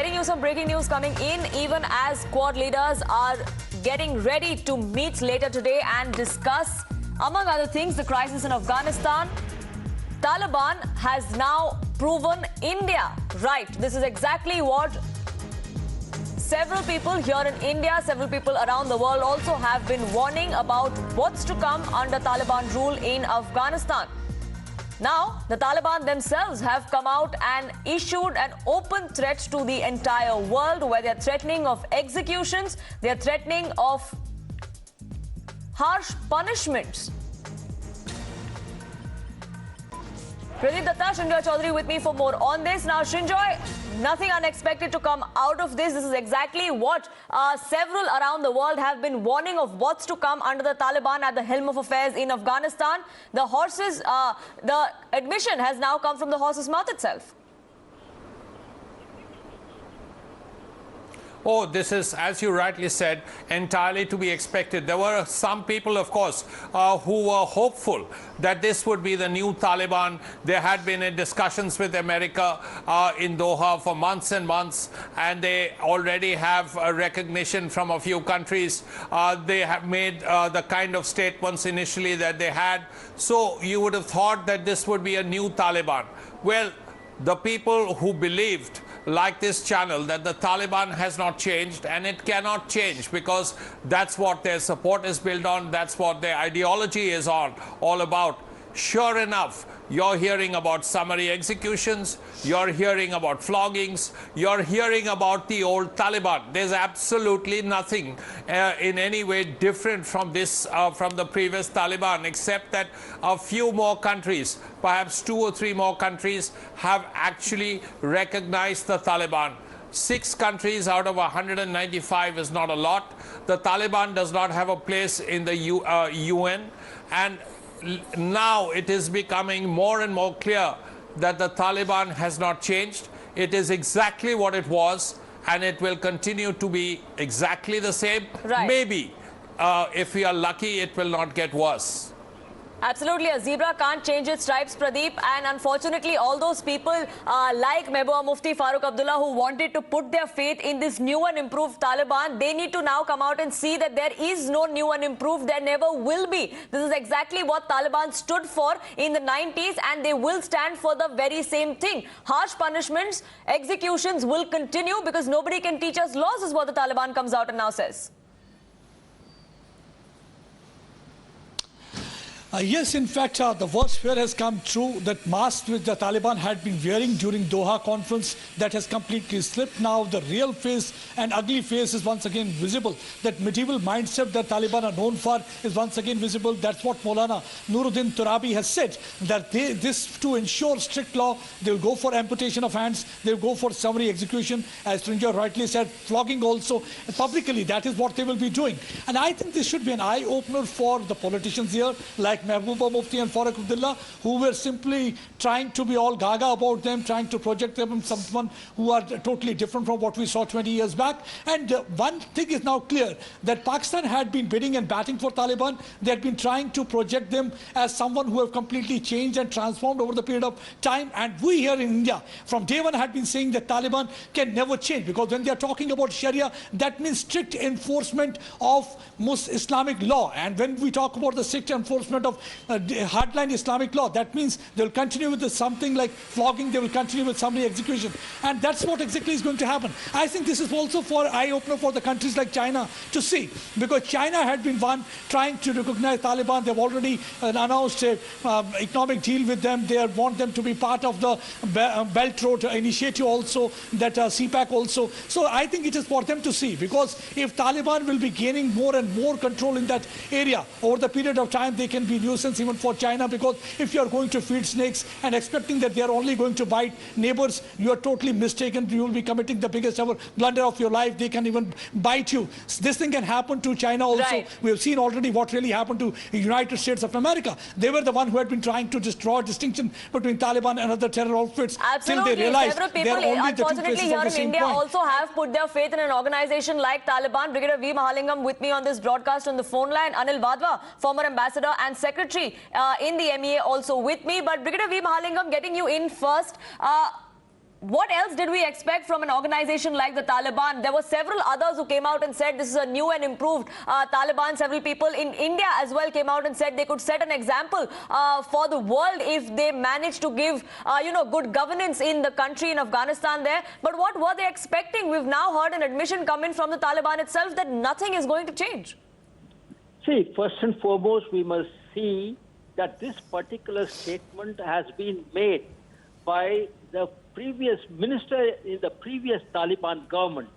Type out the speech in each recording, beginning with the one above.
getting you some breaking news coming in, even as Quad leaders are getting ready to meet later today and discuss, among other things, the crisis in Afghanistan. Taliban has now proven India right. This is exactly what several people here in India, several people around the world also have been warning about what's to come under Taliban rule in Afghanistan. Now, the Taliban themselves have come out and issued an open threat to the entire world, where they're threatening of executions, they're threatening of harsh punishments. Pradeep Datta, Srinjoy Chaudhary with me for more on this. Now, Srinjoy, nothing unexpected to come out of this. This is exactly what several around the world have been warning of what's to come under the Taliban at the helm of affairs in Afghanistan. The admission has now come from the horse's mouth itself. Oh, this is, as you rightly said, entirely to be expected. There were some people, of course, who were hopeful that this would be the new Taliban. There had been discussions with America in Doha for months and months, and they already have a recognition from a few countries. They have made the kind of statements initially that they had. So you would have thought that this would be a new Taliban. Well, the people who believed, like this channel, that the Taliban has not changed, and it cannot change because that's what their support is built on, that's what their ideology is all about. Sure enough, you're hearing about summary executions, you're hearing about floggings, you're hearing about the old Taliban. There's absolutely nothing in any way different from this, from the previous Taliban, except that a few more countries, perhaps 2 or 3 more countries, have actually recognized the Taliban. 6 countries out of 195 is not a lot. The Taliban does not have a place in the UN, and now it is becoming more and more clear that the Taliban has not changed. It is exactly what it was, and it will continue to be exactly the same. Right. Maybe, if we are lucky, it will not get worse. Absolutely, a zebra can't change its stripes, Pradeep, and unfortunately all those people like Mehbooba Mufti, Farooq Abdullah, who wanted to put their faith in this new and improved Taliban, they need to now come out and see that there is no new and improved, there never will be. This is exactly what Taliban stood for in the 90s, and they will stand for the very same thing. Harsh punishments, executions will continue because nobody can teach us laws, is what the Taliban comes out and now says. Yes, in fact, the worst fear has come true. That mask which the Taliban had been wearing during Doha conference, that has completely slipped. Now the real face and ugly face is once again visible. That medieval mindset that Taliban are known for is once again visible. That's what Maulana Nuruddin Turabi has said, that this to ensure strict law, they will go for amputation of hands, they will go for summary execution, as Srinjoy rightly said, flogging also. Publicly, that is what they will be doing. And I think this should be an eye-opener for the politicians here, like Mehbooba Mufti and Farooq Abdullah, who were simply trying to be all gaga about them, trying to project them as someone who are totally different from what we saw 20 years back. And one thing is now clear, that Pakistan had been bidding and batting for Taliban. They had been trying to project them as someone who have completely changed and transformed over the period of time. And we here in India, from day one, had been saying that Taliban can never change, because when they are talking about Sharia, that means strict enforcement of Islamic law. And when we talk about the strict enforcement of hardline Islamic law, that means they will continue with something like flogging, they will continue with summary execution, and that's what exactly is going to happen. I think this is also for eye-opener for the countries like China to see, because China had been one trying to recognize Taliban. They've already announced an economic deal with them. They want them to be part of the Belt Road Initiative also, that CPAC also. So I think it is for them to see, because if Taliban will be gaining more and more control in that area over the period of time, they can be nuisance even for China, because if you are going to feed snakes and expecting that they are only going to bite neighbors, you are totally mistaken. You will be committing the biggest ever blunder of your life. They can even bite you. This thing can happen to China also. Right. We have seen already what really happened to the United States of America. They were the one who had been trying to draw a distinction between Taliban and other terror outfits. Absolutely. Till they realized several people, unfortunately, here in India also have put their faith in an organization like Taliban. Brigadier V. Mahalingam with me on this broadcast on the phone line. Anil Wadhwa, former ambassador and secretary in the MEA, also with me. But Brigadier V. Mahalingam, getting you in first. what else did we expect from an organization like the Taliban? There were several others who came out and said this is a new and improved Taliban. Several people in India as well came out and said they could set an example for the world if they managed to give, good governance in the country, in Afghanistan there. But what were they expecting? We've now heard an admission come in from the Taliban itself that nothing is going to change. See, first and foremost, we must see that this particular statement has been made by the previous minister in the previous Taliban government.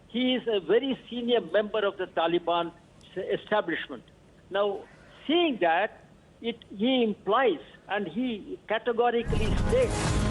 He is a very senior member of the Taliban establishment. Now, seeing that, he implies and he categorically states